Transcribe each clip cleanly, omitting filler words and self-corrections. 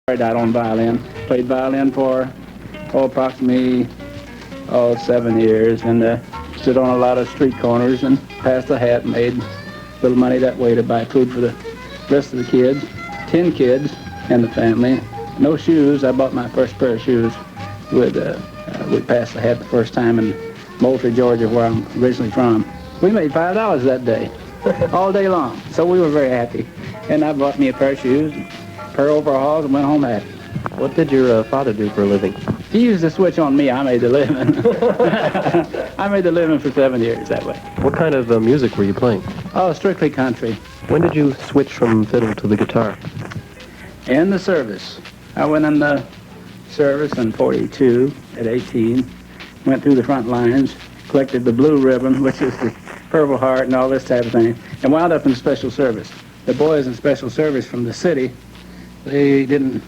Started out on violin. Played violin for approximately 7 years, and stood on a lot of street corners and passed the hat, made a little money that way to buy food for the rest of the kids. 10 kids and the family. No shoes. I bought my first pair of shoes with, we passed the hat the first time in Moultrie, Georgia, where I'm originally from. We made $5 that day, all day long. So we were very happy. And I bought me a pair of shoes, a pair of overalls, and went home happy. What did your father do for a living? He used to switch on me. I made the living. I made the living for 7 years that way. What kind of music were you playing? Oh, strictly country. When did you switch from fiddle to the guitar? In the service. I went in the service in 42 at 18. Went through the front lines, collected the blue ribbon, which is the Purple Heart and all this type of thing, and wound up in special service. The boys in special service from the city, they didn't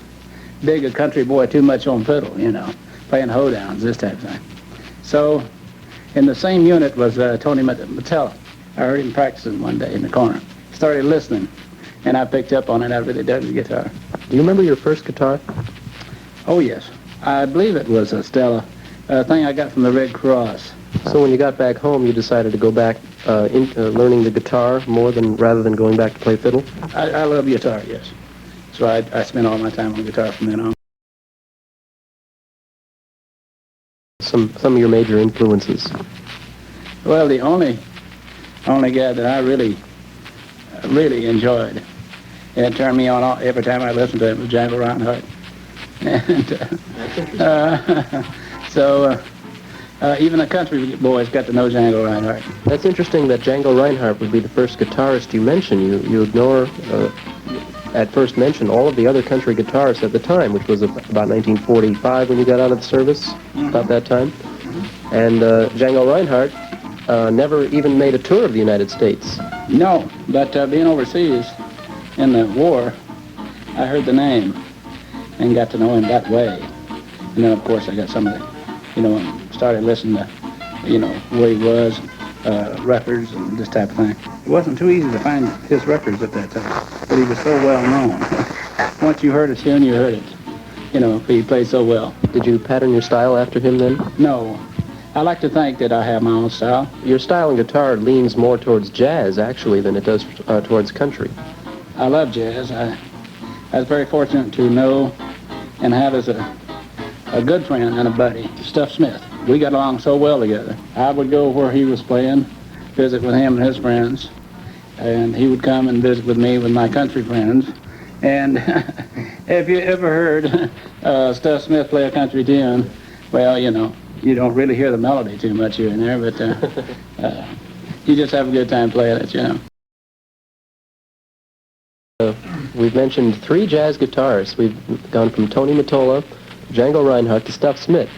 dig a country boy too much on fiddle, you know, playing hoedowns, this type of thing. So in the same unit was Tony Matella. I heard him practicing one day in the corner. Started listening, and I picked up on it. I really dug the guitar. Do you remember your first guitar? Oh, yes. I believe it was a Stella, a thing I got from the Red Cross. So when you got back home, you decided to go back learning the guitar rather than going back to play fiddle? I love guitar, yes. So I spent all my time on guitar from then on. Some of your major influences? Well, the only guy that I really enjoyed and turned me on every time I listened to him was Django Reinhardt. And even the country boys got to know Django Reinhardt. That's interesting that Django Reinhardt would be the first guitarist you mention. You ignore, at first mention, all of the other country guitarists at the time, which was about 1945 when you got out of the service, about that time. And Django Reinhardt never even made a tour of the United States. No, but being overseas in the war, I heard the name and got to know him that way. And then, of course, I got some of the, started listening to, where he was, records and this type of thing. It wasn't too easy to find his records at that time, but he was so well known. Once you heard a tune, you heard it. He played so well. Did you pattern your style after him then? No. I like to think that I have my own style. Your style in guitar leans more towards jazz, actually, than it does towards country. I love jazz. I was very fortunate to know and have as a good friend and a buddy, Stuff Smith. We got along so well together. I would go where he was playing, visit with him and his friends, and he would come and visit with me with my country friends. And if you ever heard Stuff Smith play a country tune, well, you don't really hear the melody too much here and there, but you just have a good time playing it, We've mentioned 3 jazz guitarists. We've gone from Tony Mottola, Django Reinhardt, to Stuff Smith.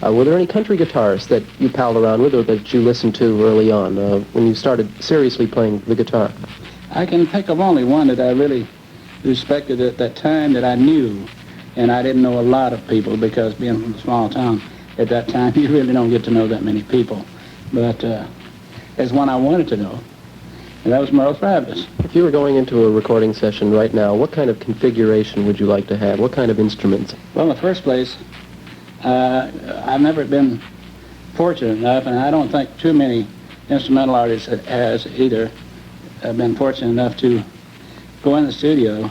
Were there any country guitarists that you palled around with or that you listened to early on when you started seriously playing the guitar? I can think of only one that I really respected at that time that I knew, and I didn't know a lot of people because being from a small town, at that time you really don't get to know that many people. But there's one I wanted to know, and that was Merle Travis. If you were going into a recording session right now, what kind of configuration would you like to have? What kind of instruments? Well, in the first place, I've never been fortunate enough, and I don't think too many instrumental artists has either been fortunate enough to go in the studio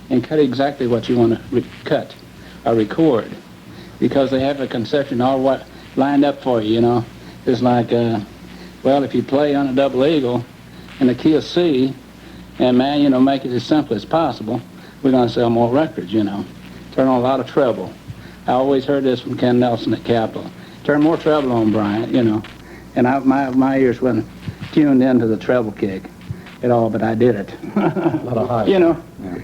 and cut exactly what you want to cut or record, because they have a conception all what lined up for you, It's like, well, if you play on a double eagle in the key of C, and man, make it as simple as possible, we're going to sell more records, Turn on a lot of treble. I always heard this from Ken Nelson at Capitol. Turn more treble on, Bryant, And my ears wasn't tuned into the treble kick at all, but I did it. A lot of highs. A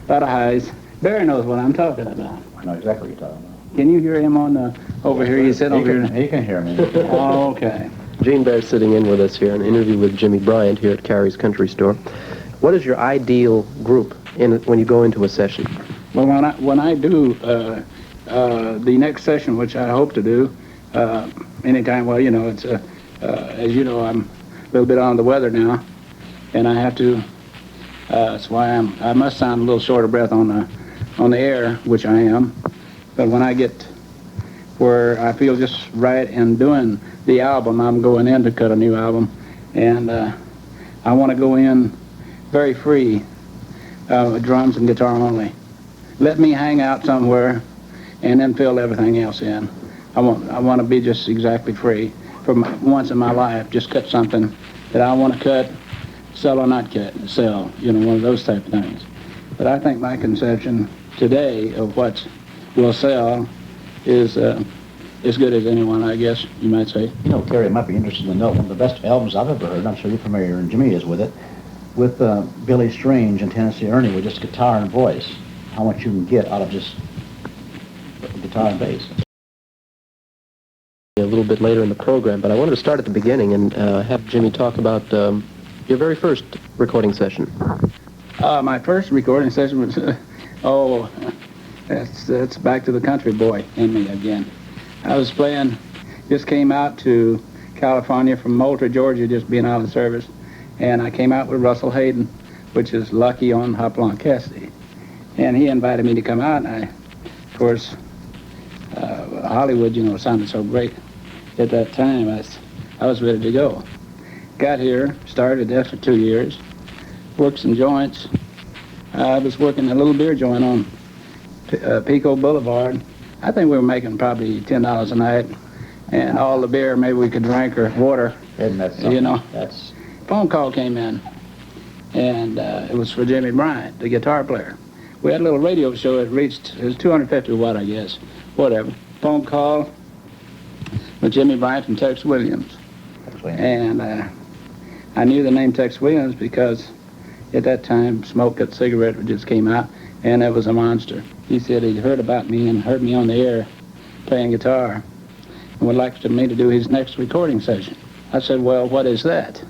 lot of highs. Barry knows what I'm talking about. I know exactly what you're talking about. Can you hear him on over here? He's sitting over here. He can hear me. Oh, okay. Gene Bear's sitting in with us here, an interview with Jimmy Bryant here at Cary's Country Store. What is your ideal group when you go into a session? Well, when I do the next session, which I hope to do anytime, it's as you know, I'm a little bit on the weather now, and I have to. That's why I must sound a little short of breath on on the air, which I am. But when I get where I feel just right in doing the album, I'm going in to cut a new album, and I want to go in very free, with drums and guitar only. Let me hang out somewhere, and then fill everything else in. I want to be just exactly free for once in my life. Just cut something that I want to cut, sell or not cut, sell. You know, one of those type of things. But I think my conception today of what will sell is as good as anyone, I guess you might say. You know, Cary, it might be interesting to know one of the best albums I've ever heard, I'm sure you're familiar, and Jimmy is with it, with Billy Strange and Tennessee Ernie with just guitar and voice. How much you can get out of just guitar and bass. A little bit later in the program, but I wanted to start at the beginning and have Jimmy talk about your very first recording session. My first recording session was, that's back to the country boy in me again. I was playing, just came out to California from Moultrie, Georgia, just being out of service, and I came out with Russell Hayden, which is Lucky on Hopalong Cassidy, and he invited me to come out, and I, of course, Hollywood, you know, sounded so great at that time. I was ready to go. Got here, started there for 2 years, worked some joints. I was working a little beer joint on Pico Boulevard. I think we were making probably $10 a night, and all the beer maybe we could drink or water. Isn't that something? You know. That's... Phone call came in, and it was for Jimmy Bryant, the guitar player. We had a little radio show. It was 250 watt, I guess, whatever. Phone call with Jimmy Bryant from Tex Williams. And I knew the name Tex Williams because at that time Smoke That Cigarette just came out, and it was a monster. He said he'd heard about me and heard me on the air playing guitar and would like me to do his next recording session. I said, well, what is that?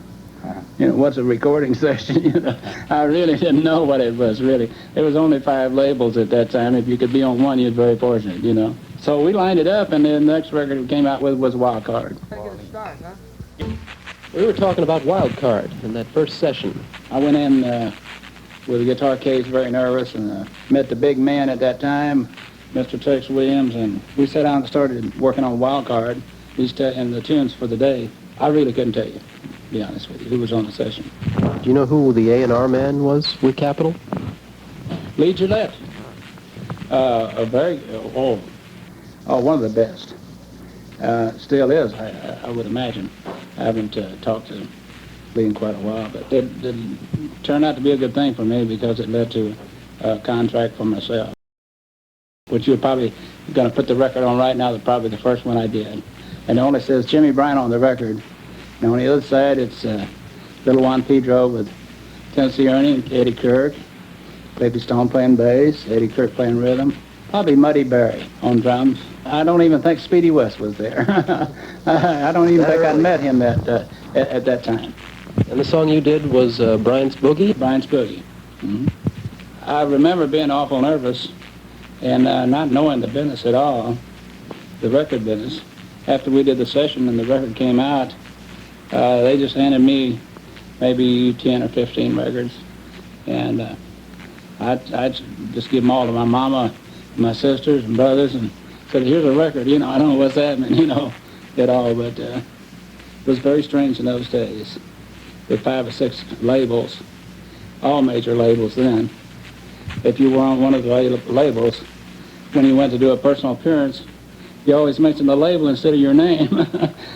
You know, what's a recording session? You know, I really didn't know what it was, really. There was only 5 labels at that time. If you could be on one, you're very fortunate, you know. So we lined it up, and the next record we came out with was Wild Card. We were talking about Wild Card in that first session. I went in with a guitar case, very nervous, and met the big man at that time, Mr. Tex Williams, and we sat down and started working on Wild Card, and the tunes for the day. I really couldn't tell you, to be honest with you, who was on the session. Do you know who the A&R man was with Capitol? Lee Gillette, one of the best. Still is, I would imagine. I haven't talked to Lee in quite a while, but it turned out to be a good thing for me because it led to a contract for myself, which you're probably going to put the record on right now, probably the first one I did. And it only says Jimmy Bryant on the record. And on the other side, it's Little Juan Pedro with Tennessee Ernie and Eddie Kirk, Baby Stone playing bass, Eddie Kirk playing rhythm, probably Muddy Barry on drums. I don't even think Speedy West was there. I don't even think I'd met him at that time. And the song you did was Bryant's Boogie? Bryant's Boogie. Mm-hmm. I remember being awful nervous and not knowing the business at all, the record business. After we did the session and the record came out, they just handed me maybe 10 or 15 records. And I'd just give them all to my mama, my sisters and brothers, and said, here's a record, you know, I don't know what's happening, you know, at all, but it was very strange in those days. With 5 or 6 labels, all major labels then. If you were on one of the labels, when you went to do a personal appearance, you always mentioned the label instead of your name.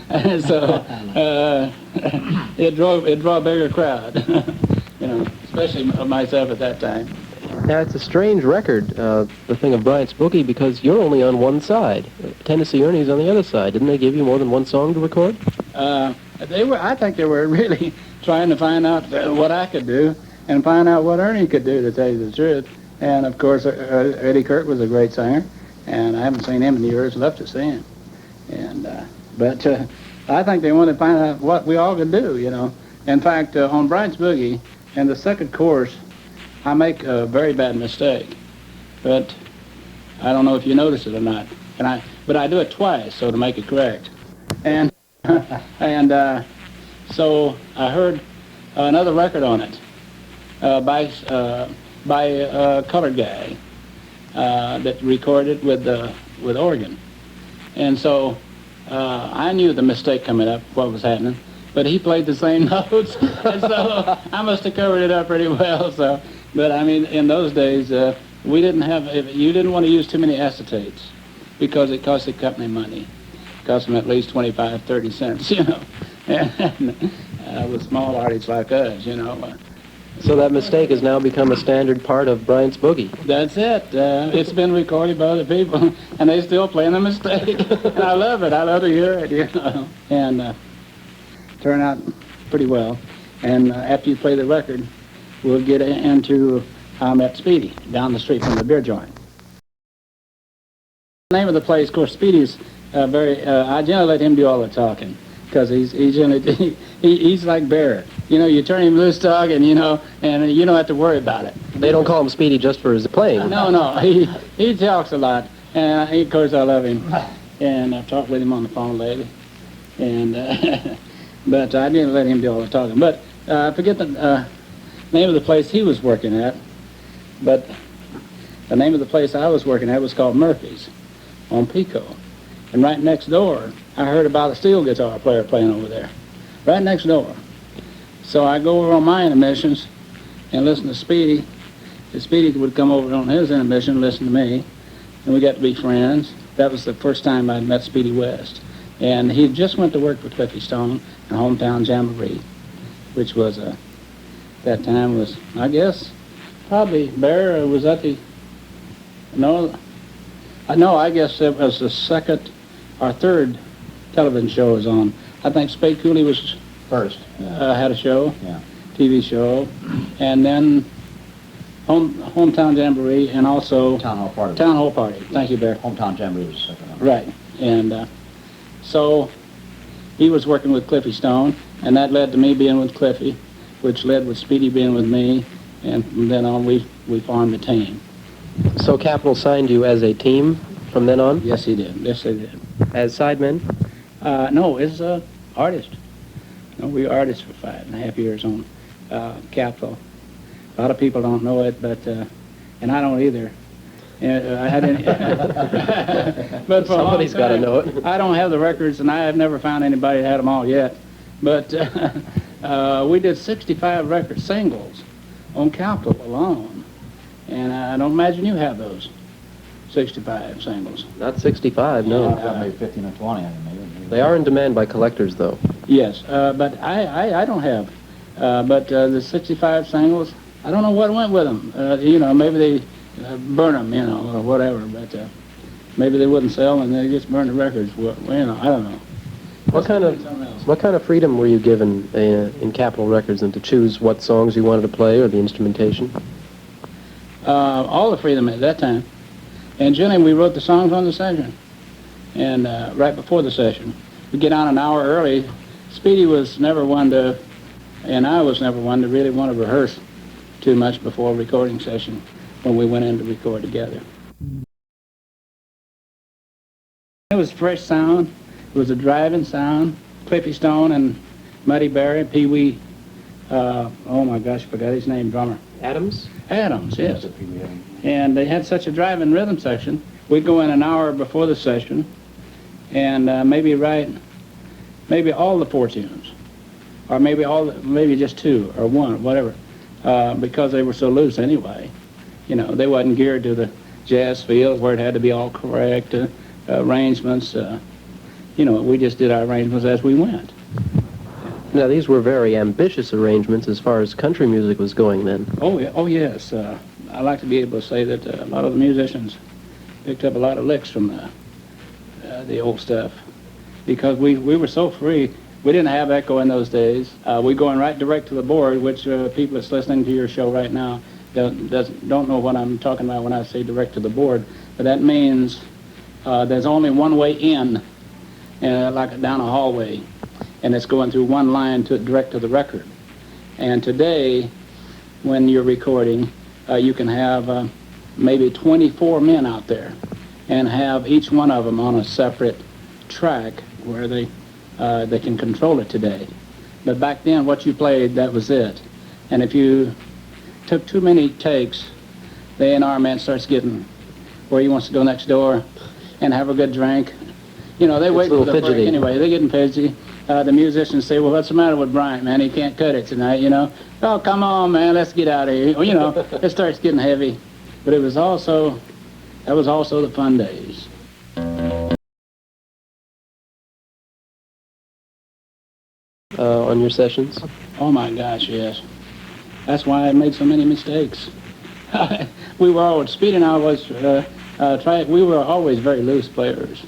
And so it drew a bigger crowd, you know, especially myself at that time. Now, it's a strange record, the thing of Bryant's Boogie, because you're only on one side. Tennessee Ernie's on the other side. Didn't they give you more than one song to record? I think they were really trying to find out what I could do and find out what Ernie could do, to tell you the truth. And, of course, Eddie Kirk was a great singer, and I haven't seen him in years, left to see him. And, but I think they wanted to find out what we all could do, you know. In fact, on Bryant's Boogie, in the second chorus, I make a very bad mistake, but I don't know if you notice it or not. But I do it twice, so to make it correct. And so I heard another record on it by a colored guy, that recorded with organ. And so I knew the mistake coming up, what was happening, but he played the same notes, and so I must have covered it up pretty well. So, but I mean, in those days, we didn't have, you didn't want to use too many acetates because it cost the company money. It cost them at least 25, 30 cents, you know, and with small artists like us, you know. So that mistake has now become a standard part of Bryant's boogie. That's it. It's been recorded by other people, and they still playing the mistake. And I love it. I love to hear it, you know. And turn out pretty well. And after you play the record, we'll get into how I met Speedy down the street from the beer joint. The name of the place, of course, Speedy's I generally let him do all the talking, because he's like Barrett. You know, you turn him loose talking, you know, and you don't have to worry about it. They don't call him Speedy just for his playing. No, he talks a lot, and of course I love him, and I've talked with him on the phone lately, and but I didn't let him do all the talking. But I forget the name of the place he was working at, but the name of the place I was working at was called Murphy's on Pico, and right next door I heard about a steel guitar player playing over there, right next door. So I go over on my intermissions and listen to Speedy. And Speedy would come over on his intermission and listen to me, and we got to be friends. That was the first time I met Speedy West. And he just went to work for Cliffy Stone in Hometown Jamboree, which was, that time was, I guess, probably Bear was at the, no, I guess it was the second or third television show was on. I think Spade Cooley was First. had a show, Yeah. TV show, and then Hometown Jamboree, and also Town Hall Party. Town Hall Party. Thank you, Bear. Hometown Jamboree was the second one. Right, and so he was working with Cliffy Stone, and that led to me being with Cliffy, which led with Speedy being with me, and from then on we formed a team. So Capitol signed you as a team from then on? Yes, he did. Yes, they did. As sidemen? No, it's artist. No, we were artists for 5.5 years on Capitol. A lot of people don't know it, but and I don't either. I had any, but for Somebody's got to know it. I don't have the records, and I have never found anybody that had them all yet. But we did 65 record singles on Capitol alone, and I don't imagine you have those 65 singles. Not 65, no. I've got maybe 15 or 20 of them. Maybe. They are in demand by collectors, though. Yes, but I don't have. But the 65 singles, I don't know what went with them. You know, maybe they burn them, you know, or whatever. But maybe they wouldn't sell, and they just burn the records. Well, you know, I don't know. What kind of freedom were you given in Capitol Records, and to choose what songs you wanted to play or the instrumentation? All the freedom at that time. And generally, we wrote the songs on the session, and right before the session. We get on an hour early. Speedy was never one to, and I was never one to really want to rehearse too much before a recording session when we went in to record together. It was fresh sound. It was a driving sound. Cliffy Stone and Muddy Barry, Pee Wee, oh my gosh, I forgot his name, drummer. Adams? Adams, yes. And they had such a driving rhythm section. We'd go in an hour before the session and maybe write maybe all the 4 tunes, or maybe just 2 or 1, whatever, because they were so loose anyway. You know, they wasn't geared to the jazz field where it had to be all correct, arrangements. You know, we just did our arrangements as we went. Now, these were very ambitious arrangements as far as country music was going then. Oh, yeah, oh yes. I like to be able to say that a lot of the musicians picked up a lot of licks from the old stuff, because we were so free. We didn't have echo in those days. We're going right direct to the board, which people that's listening to your show right now don't know what I'm talking about when I say direct to the board. But that means there's only one way in, like down a hallway, and it's going through one line direct to the record. And today, when you're recording, you can have maybe 24 men out there and have each one of them on a separate track where they can control it today. But back then, what you played, that was it. And if you took too many takes, the A&R man starts getting where he wants to go next door and have a good drink. You know, they wait for the break anyway. They're getting fidgety. The musicians say, well, what's the matter with Bryant, man? He can't cut it tonight, you know. Oh, come on, man, let's get out of here. You know, it starts getting heavy. But that was also the fun days. On your sessions? Oh, my gosh, yes. That's why I made so many mistakes. We were always, Speedy and I was, we were always very loose players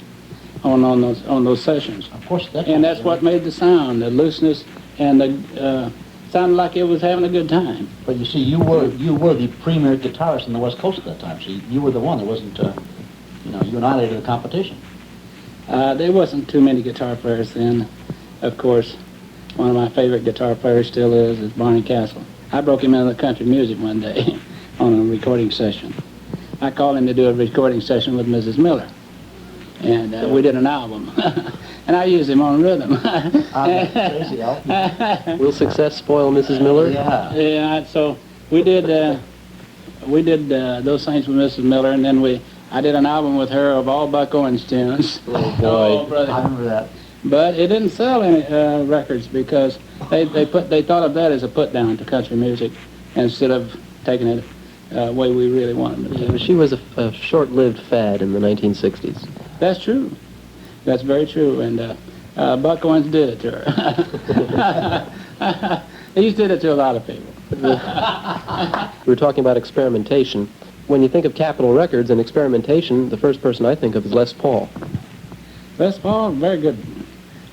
on those sessions. Of course, that's what made the sound, the looseness, and the sounded like it was having a good time. But you see, you were the premier guitarist on the West Coast at that time. So you were the one that wasn't, you know, you annihilated the competition. There wasn't too many guitar players then. Of course, one of my favorite guitar players still is Barney Castle. I broke him into the country music one day on a recording session. I called him to do a recording session with Mrs. Miller. And we did an album. And I used him on rhythm. Crazy, Al. Will success spoil Mrs. Miller? Yeah. Yeah, so we did those things with Mrs. Miller, and then I did an album with her of all Buck Owens tunes. Oh, boy. Oh, brother. I remember that. But it didn't sell any records because they thought of that as a put down to country music instead of taking it way we really wanted it to. Yeah, she was a short-lived fad in the 1960s. That's true. That's very true. And Buck Owens did it to her. He did it to a lot of people. We were talking about experimentation. When you think of Capitol Records and experimentation, the first person I think of is Les Paul. Les Paul, very good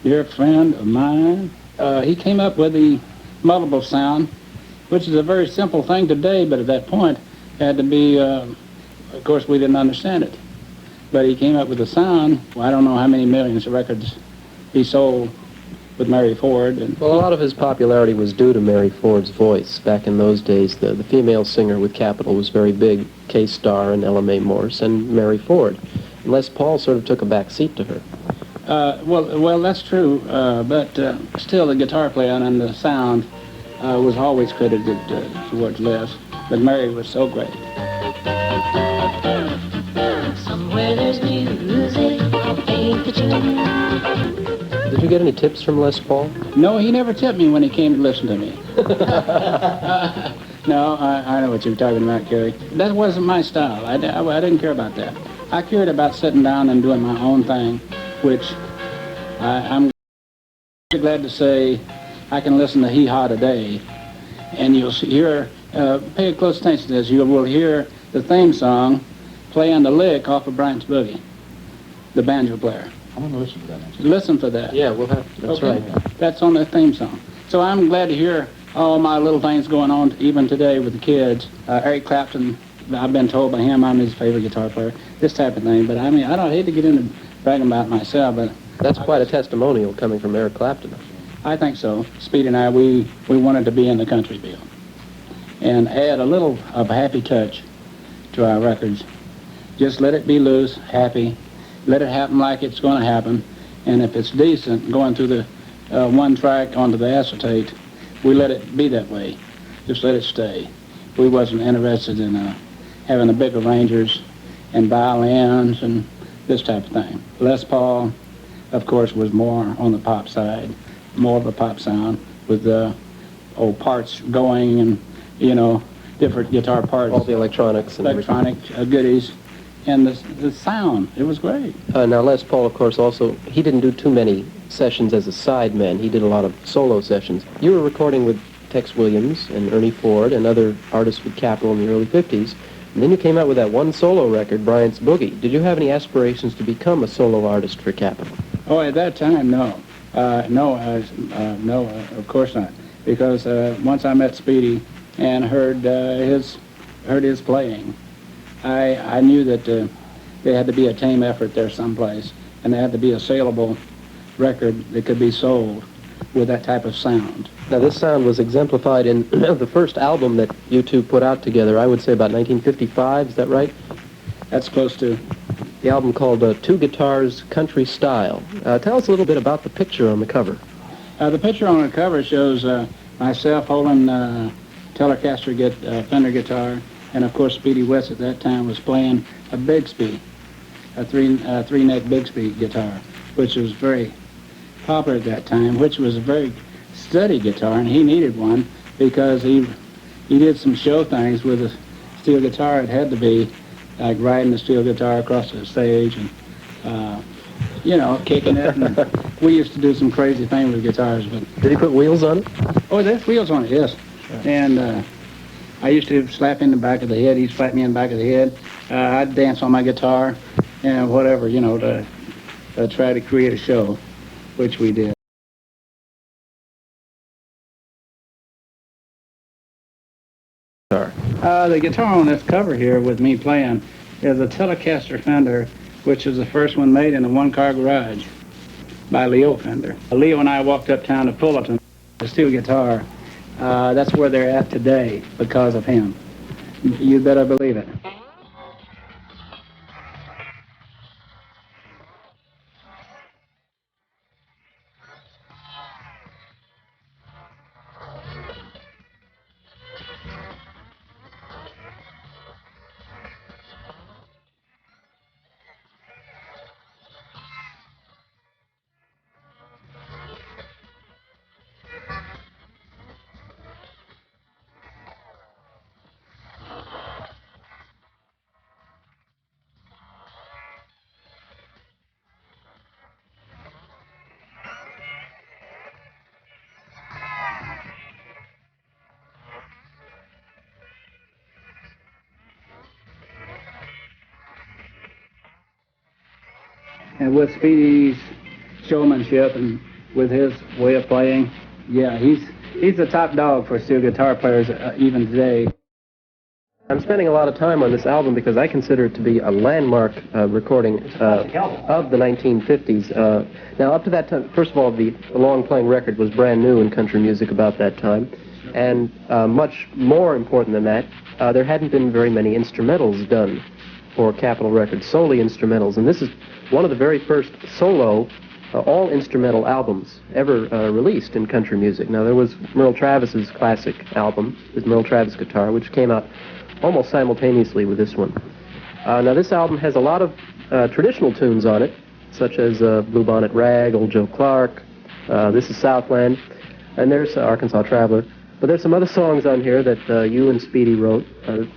dear friend of mine. He came up with the multiple sound, which is a very simple thing today, but at that point had to be, of course, we didn't understand it. But he came up with a sound. Well, I don't know how many millions of records he sold with Mary Ford. Well, a lot of his popularity was due to Mary Ford's voice. Back in those days, the female singer with Capitol was very big. Kay Starr and Ella Mae Morse and Mary Ford. And Les Paul sort of took a back seat to her. Well, that's true, but still the guitar player and the sound was always credited towards Les. But Mary was so great. Somewhere there's music, ain't the truth. Did you get any tips from Les Paul? No, he never tipped me when he came to listen to me. No, I know what you're talking about, Cary. That wasn't my style. I didn't care about that. I cared about sitting down and doing my own thing, which I'm glad to say I can listen to Hee Haw today, and you'll hear, pay close attention to this, you will hear the theme song playing the lick off of Bryant's Boogie, the banjo player. I'm going to listen to that next. Listen for that. Yeah, we'll have to. That's Okay. right. That's on the theme song. So I'm glad to hear all my little things going on even today with the kids. Eric Clapton, I've been told by him I'm his favorite guitar player, this type of thing. But I mean, I don't hate to get into bragging about myself, but That's quite a testimonial coming from Eric Clapton. I think so. Speedy and I, we wanted to be in the country deal and add a little of a happy touch to our records. Just let it be loose, happy. Let it happen like it's going to happen. And if it's decent, going through the one track onto the acetate, we let it be that way. Just let it stay. We wasn't interested in having the big arrangers and violins and this type of thing. Les Paul, of course, was more on the pop side, more of a pop sound with old parts going and, you know, different guitar parts. All the electronics and electronic goodies. And the sound, it was great. Now, Les Paul, of course, also, he didn't do too many sessions as a sideman. He did a lot of solo sessions. You were recording with Tex Williams and Ernie Ford and other artists with Capitol in the early 50s. And then you came out with that one solo record, Bryant's Boogie. Did you have any aspirations to become a solo artist for Capitol? Oh, at that time, no. No, of course not. Because once I met Speedy and heard his playing, I knew that there had to be a team effort there someplace, and there had to be a saleable record that could be sold with that type of sound. Now, this sound was exemplified in the first album that you two put out together, I would say about 1955, is that right? That's close to. The album called Two Guitars Country Style. Tell us a little bit about the picture on the cover. The picture on the cover shows myself holding Telecaster Fender guitar, and of course Speedy West at that time was playing a Bigsby, a three-neck Bigsby guitar, which was very popular at that time, which was a very steady guitar, and he needed one because he did some show things with a steel guitar. It had to be like riding the steel guitar across the stage and, you know, kicking it. And we used to do some crazy thing with guitars. But Did he put wheels on it? oh, there's wheels on it, yes. And I used to slap in the back of the head. He'd slap me in the back of the head. I'd dance on my guitar and whatever, you know, to try to create a show, which we did. The guitar on this cover here with me playing is a Telecaster Fender, which is the first one made in a one-car garage by Leo Fender. Leo and I walked uptown to Fullerton, the steel guitar. That's where they're at today because of him. You better believe it. And with Speedy's showmanship and with his way of playing, yeah, he's the top dog for steel guitar players even today. I'm spending a lot of time on this album because I consider it to be a landmark recording of the 1950s. Now, up to that time, first of all, the long-playing record was brand new in country music about that time. And much more important than that, there hadn't been very many instrumentals done for Capitol Records, solely instrumentals. And this is one of the very first solo, all-instrumental albums ever released in country music. Now, there was Merle Travis's classic album, with Merle Travis Guitar, which came out almost simultaneously with this one. Now, this album has a lot of traditional tunes on it, such as Bluebonnet Rag, Old Joe Clark, This is Southland, and there's Arkansas Traveler. But there's some other songs on here that you and Speedy wrote,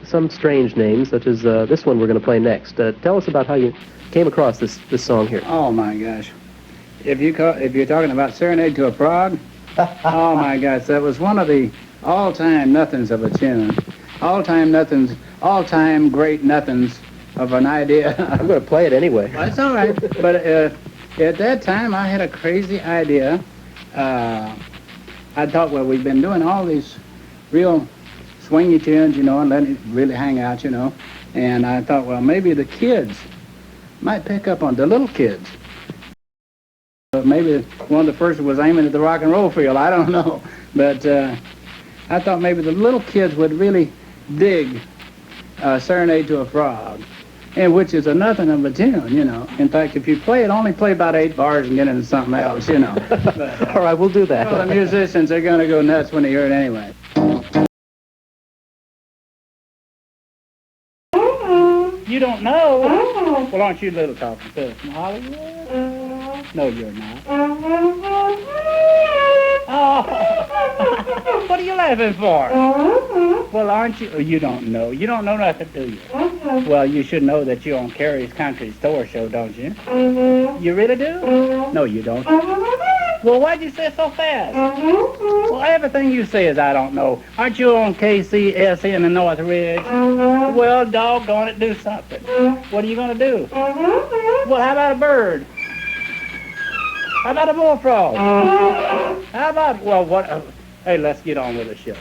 some strange names, such as this one we're going to play next. Tell us about how you came across this song here. Oh my gosh! If you're talking about Serenade to a Frog, oh my gosh, that was one of the all-time nothings of a tune, all-time nothings, all-time great nothings of an idea. I'm going to play it anyway. Well, that's all right. But at that time, I had a crazy idea. I thought, well, we've been doing all these real swingy tunes, you know, and letting it really hang out, you know. And I thought, well, maybe the kids might pick up on the little kids. But maybe one of the first was aiming at the rock and roll field. I don't know. But I thought maybe the little kids would really dig Serenade to a Frog, and which is a nothing of a tune, you know. In fact, if you play it, only play about 8 bars and get into something else, you know. But, all right, we'll do that. Well, the musicians are going to go nuts when they hear it anyway. You don't know? Well, aren't you little talking to us from Hollywood? No, you're not. Oh, what are you laughing for? Well, aren't you? Oh, you don't know. You don't know nothing, do you? Well, you should know that you're on Cary's Country Store Show, don't you? You really do? No, you don't. Well, why'd you say so fast? Well, everything you say is I don't know. Aren't you on KCSN in North Ridge? Well, doggone it, do something. What are you going to do? Well, how about a bird? How about a bullfrog? How about, well, what? Hey, let's get on with the show.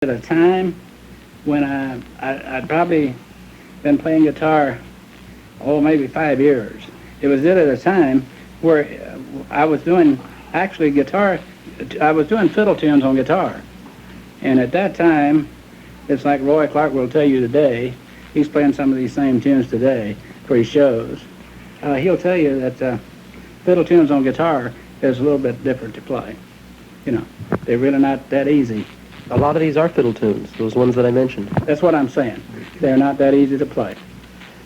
At a time when I'd probably been playing guitar, maybe 5 years. It was at a time where I was doing, actually guitar, I was doing fiddle tunes on guitar. And at that time, it's like Roy Clark will tell you today, he's playing some of these same tunes today for his shows. He'll tell you that fiddle tunes on guitar is a little bit different to play. You know, they're really not that easy A lot of these are fiddle tunes, those ones that I mentioned. That's what I'm saying. They're not that easy to play.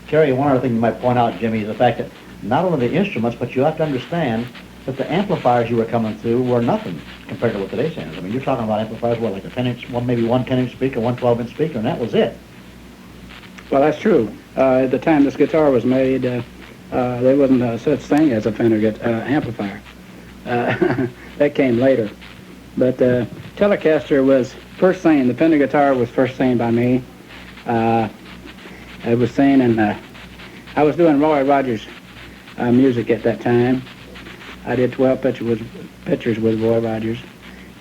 Cary, one other thing you might point out, Jimmy, is the fact that not only the instruments, but you have to understand that the amplifiers you were coming through were nothing compared to what today's sounds. I mean, you're talking about amplifiers, what, like a 10-inch, maybe one 10-inch speaker, one 12-inch speaker, and that was it. Well, that's true. At the time this guitar was made, there wasn't such thing as a Fender amplifier. That came later. But Telecaster was first thing. The Fender guitar was first thing by me. I was singing, and I was doing Roy Rogers music at that time. I did 12 pictures with Roy Rogers,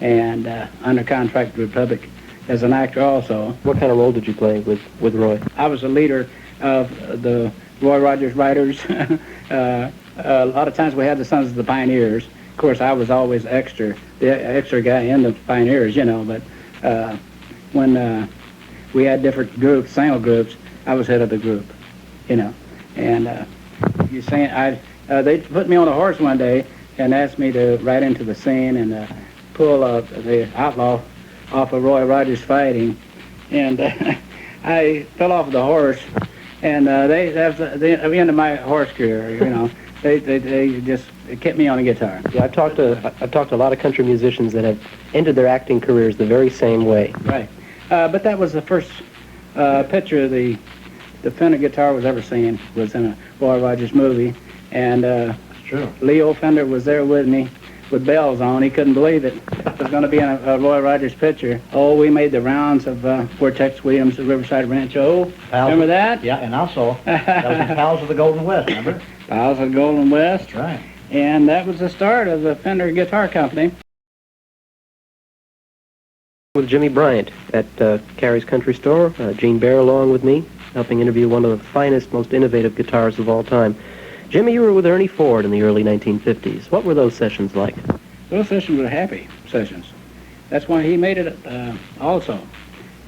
and under contract with Republic as an actor also. What kind of role did you play with Roy? I was the leader of the Roy Rogers writers. A lot of times we had the Sons of the Pioneers. Of course, I was always the extra guy in the Pioneers, you know, but when we had different groups, single groups, I was head of the group, you know. And they put me on a horse one day and asked me to ride into the scene and pull the outlaw off of Roy Rogers fighting. And I fell off the horse, and that was the end of my horse career, you know. They just kept me on a guitar. Yeah, I've talked to a lot of country musicians that have ended their acting careers the very same way. Right. But that was the first picture the Fender guitar was ever seen, was in a Roy Rogers movie. And True. Leo Fender was there with me with bells on. He couldn't believe it. It was going to be in a Roy Rogers picture. Oh, we made the rounds of where Tex Williams, the Riverside Rancho. Remember that? Yeah, and also, that was in Pals of the Golden West, remember? Pals of the Golden West. That's right. And that was the start of the Fender Guitar Company. With Jimmy Bryant at Cary's Country Store, Gene Bear along with me, helping interview one of the finest, most innovative guitarists of all time. Jimmy, you were with Ernie Ford in the early 1950s. What were those sessions like? Those sessions were happy sessions. That's why he made it also,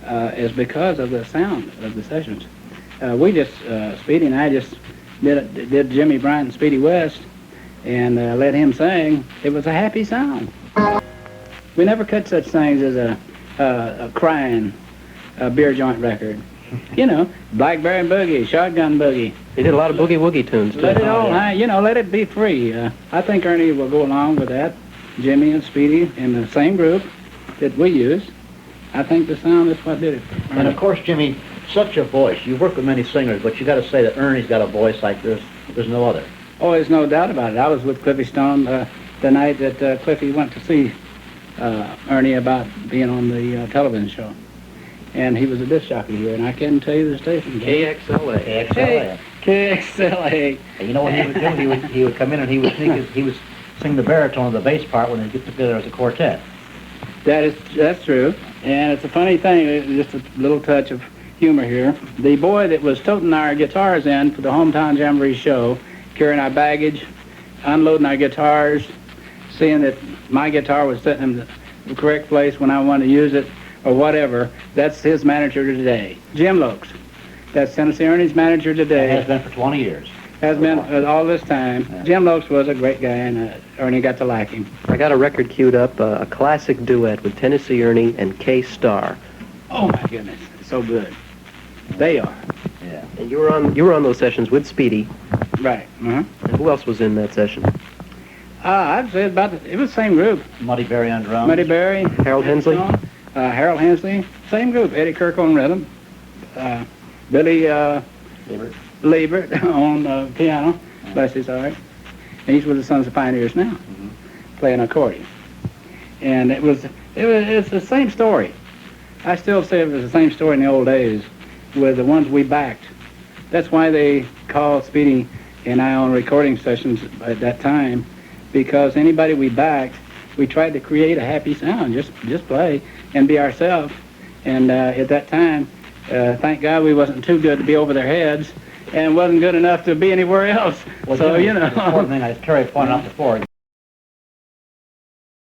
is because of the sound of the sessions. Speedy and I just did Jimmy Bryant and Speedy West and let him sing. It was a happy sound. We never cut such things as a crying beer joint record. You know, Blackberry Boogie, Shotgun Boogie. They did a lot of boogie-woogie tunes, too. Let it all hang, you know, let it be free. I think Ernie will go along with that. Jimmy and Speedy in the same group that we used. I think the sound is what did it. And of course, Jimmy, such a voice. You've worked with many singers, but you got to say that Ernie's got a voice like there's no other. Oh, there's no doubt about it. I was with Cliffy Stone the night that Cliffy went to see Ernie about being on the television show. And he was a disc jockey here, and I can't tell you the station. KXLA. KXLA. KXLA. And you know what he would do? He would come in and he would sing the baritone of the bass part when they get together as a quartet. That's true. And it's a funny thing, just a little touch of humor here. The boy that was toting our guitars in for the Hometown Jamboree show, carrying our baggage, unloading our guitars, seeing that my guitar was sitting in the correct place when I wanted to use it, or whatever, that's his manager today, Jim Lokes. That's Tennessee Ernie's manager today. It has been for 20 years. Has been all this time. Yeah. Jim Lokes was a great guy, and Ernie got to like him. I got a record queued up, a classic duet with Tennessee Ernie and Kay Starr. Oh my goodness, so good. They are. Yeah. And you were on those sessions with Speedy. Right. Uh-huh. And who else was in that session? I'd say it was the same group. Muddy Berry on drums. Muddy Berry. Harold Hensley. Harold Hensley, same group. Eddie Kirk on rhythm. Billy Liebert on piano. Bless his heart. And he's with the Sons of Pioneers now, playing accordion. And it's the same story. I still say it was the same story in the old days with the ones we backed. That's why they called Speedy and I on recording sessions at that time, because anybody we backed, we tried to create a happy sound, just play and be ourselves. And at that time, thank God we wasn't too good to be over their heads and wasn't good enough to be anywhere else. Well, so, Jimmy, you know. the important thing, as Cary pointed out before,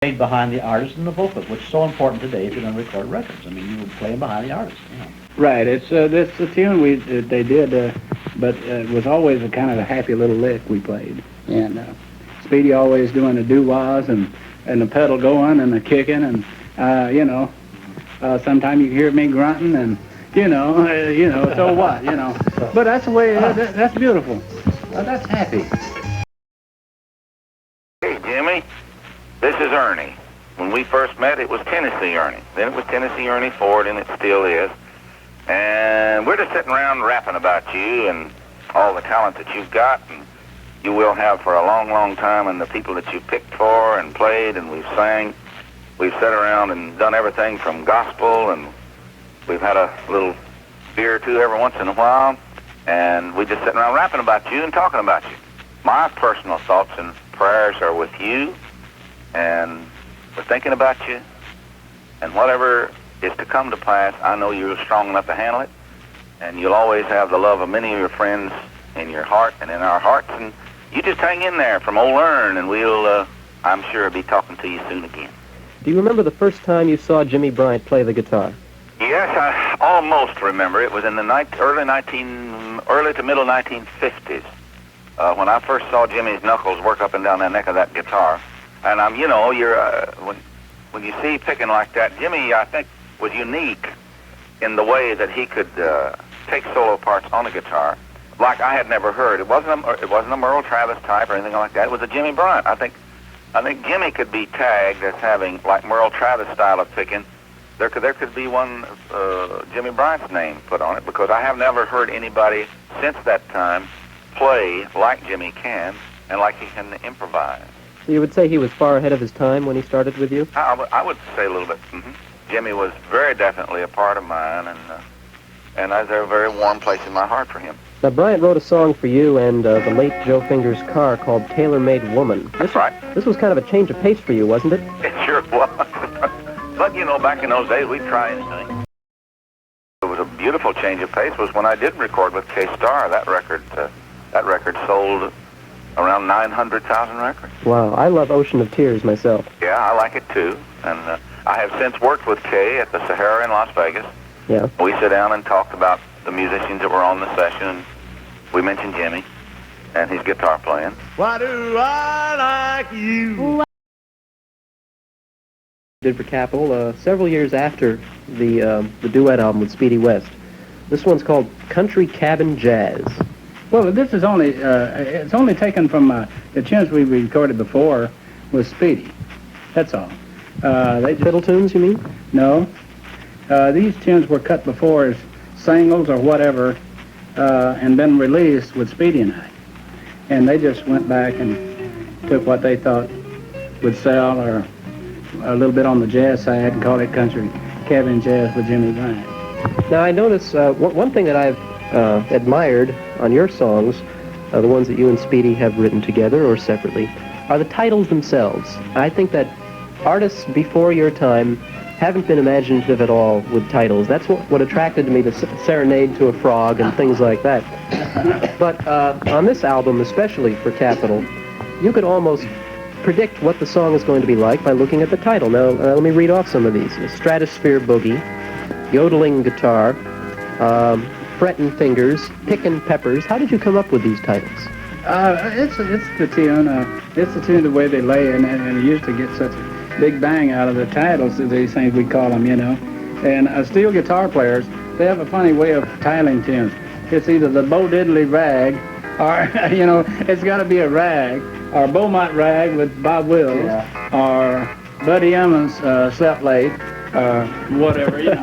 played behind the artist and the vocalist, which is so important today if you're going to record records. I mean, you were playing behind the artist. You know. Right. It's the tune they did, but it was always a kind of a happy little lick we played. And Speedy always doing the doo-wahs and the pedal going and the kicking and, you know, Sometimes you hear me grunting, and so what, But that's the way. That's beautiful. That's happy. Hey, Jimmy, this is Ernie. When we first met, it was Tennessee Ernie. Then it was Tennessee Ernie Ford, and it still is. And we're just sitting around rapping about you and all the talent that you've got, and you will have for a long, long time, and the people that you picked for and played, and we've sang. We've sat around and done everything from gospel, and we've had a little beer or two every once in a while, and we just sitting around rapping about you and talking about you. My personal thoughts and prayers are with you, and we're thinking about you, and whatever is to come to pass, I know you're strong enough to handle it, and you'll always have the love of many of your friends in your heart and in our hearts, and you just hang in there from old Ern, and we'll, I'm sure, be talking to you soon again. Do you remember the first time you saw Jimmy Bryant play the guitar? Yes, I almost remember. It was in the early to middle 1950s when I first saw Jimmy's knuckles work up and down the neck of that guitar. And when you see picking like that, Jimmy, I think, was unique in the way that he could take solo parts on the guitar like I had never heard. It wasn't a Merle Travis type or anything like that. It was a Jimmy Bryant. I think Jimmy could be tagged as having, like, Merle Travis style of picking. There could be one Jimmy Bryant's name put on it, because I have never heard anybody since that time play like Jimmy can and like he can improvise. So you would say he was far ahead of his time when he started with you? I would say a little bit. Jimmy was very definitely a part of mine, and there's a very warm place in my heart for him. Now, Bryant wrote a song for you and the late Joe Fingers Carr called Tailor-Made Woman. That's right. This was kind of a change of pace for you, wasn't it? It sure was. But, back in those days, we'd try anything. It was a beautiful change of pace was when I did record with Kay Starr. That record sold around 900,000 records. Wow, I love Ocean of Tears myself. Yeah, I like it too. And I have since worked with Kay at the Sahara in Las Vegas. Yeah. We sat down and talked about the musicians that were on the session. We mentioned Jimmy and his guitar playing. Why do I like you? Did for Capitol several years after the duet album with Speedy West. This one's called Country Cabin Jazz. Well, this is only, it's only taken from the tunes we recorded before with Speedy. That's all. Fiddle tunes, you mean? No. These tunes were cut before as singles or whatever, and then released with Speedy and I. And they just went back and took what they thought would sell, or a little bit on the jazz side, and called it Country Cabin Jazz with Jimmy Bryant. Now, I notice one thing that I've admired on your songs, the ones that you and Speedy have written together or separately, are the titles themselves. I think that artists before your time haven't been imaginative at all with titles. That's what attracted me to Serenade to a Frog and things like that. But on this album, especially for Capitol, you could almost predict what the song is going to be like by looking at the title. Now, let me read off some of these. Stratosphere Boogie, Yodeling Guitar, Frettin' Fingers, Pickin' Peppers. How did you come up with these titles? It's the tune. It's the tune, the way they lay, and it used to get such a big bang out of the titles of these things, we call them, And steel guitar players, they have a funny way of titling tunes. It's either the Bo Diddley Rag, or, it's got to be a rag, or Beaumont Rag with Bob Wills, or Buddy Emmons Slept Late, or whatever, it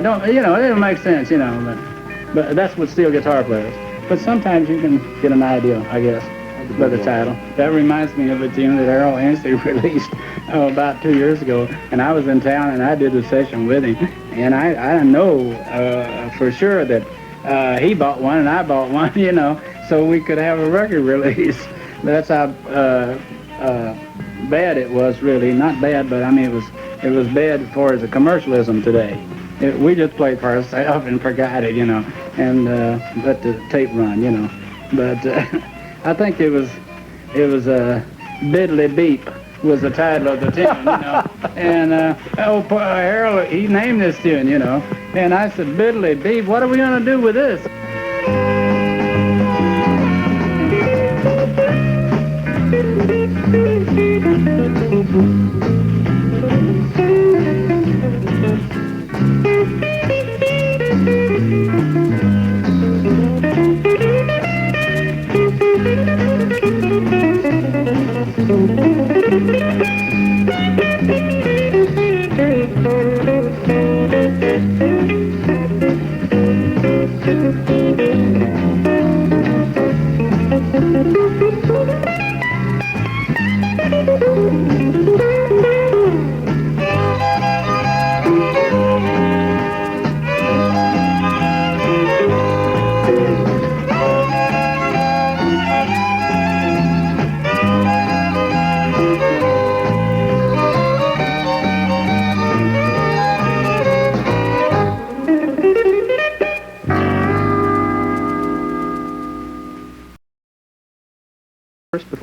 don't make sense, but that's with steel guitar players. But sometimes you can get an idea, I guess, by the title. That reminds me of a tune that Errol Anstey released about 2 years ago, and I was in town and I did a session with him, and I know for sure that he bought one and I bought one, so we could have a record release. That's how bad it was, really. Not bad, but I mean it was bad as far as the commercialism today. We just played for ourselves and forgot it, and let the tape run, But I think it was Biddly Beep was the title of the tune, And Harold, he named this tune, And I said, Biddly Beep, what are we gonna do with this?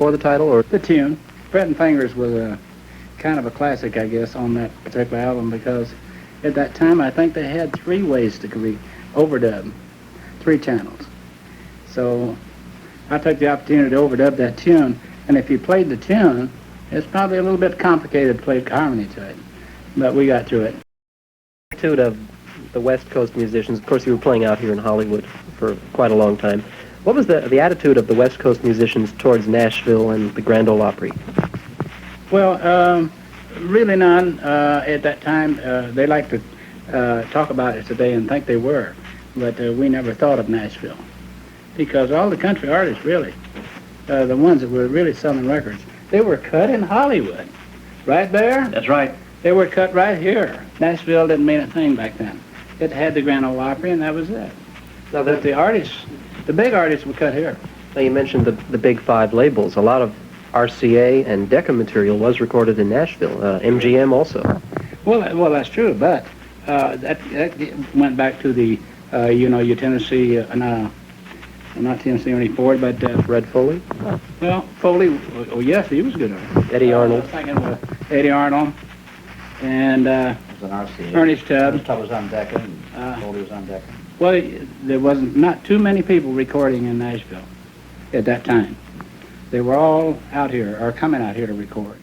before the title, or? The tune, Bread and Fingers, was a kind of a classic, I guess, on that particular album, because at that time I think they had 3 ways to overdub, 3 channels. So I took the opportunity to overdub that tune, and if you played the tune, it's probably a little bit complicated to play harmony to it, but we got through it. Attitude of the West Coast musicians, of course you were playing out here in Hollywood for quite a long time. What was the attitude of the West Coast musicians towards Nashville and the Grand Ole Opry? Well, really none. At that time, they like to talk about it today and think they were, but we never thought of Nashville, because all the country artists, really, the ones that were really selling records, they were cut in Hollywood. Right there? That's right. They were cut right here. Nashville didn't mean a thing back then. It had the Grand Ole Opry, and that was it. Now, But the artists, the big artists were cut here. now you mentioned the big 5 labels. A lot of RCA and Decca material was recorded in Nashville. MGM also. Well, that's true, but that went back to the, your Tennessee, not Tennessee Ernie Ford, but Red Foley? well, Foley. Oh, yes, he was good. Eddie Arnold. I was thinking of Eddie Arnold and It was an RCA. Ernie Stubbs. Stubbs was on Decca, and Foley was on Decca. Well, there wasn't not too many people recording in Nashville at that time. They were all out here or coming out here to record.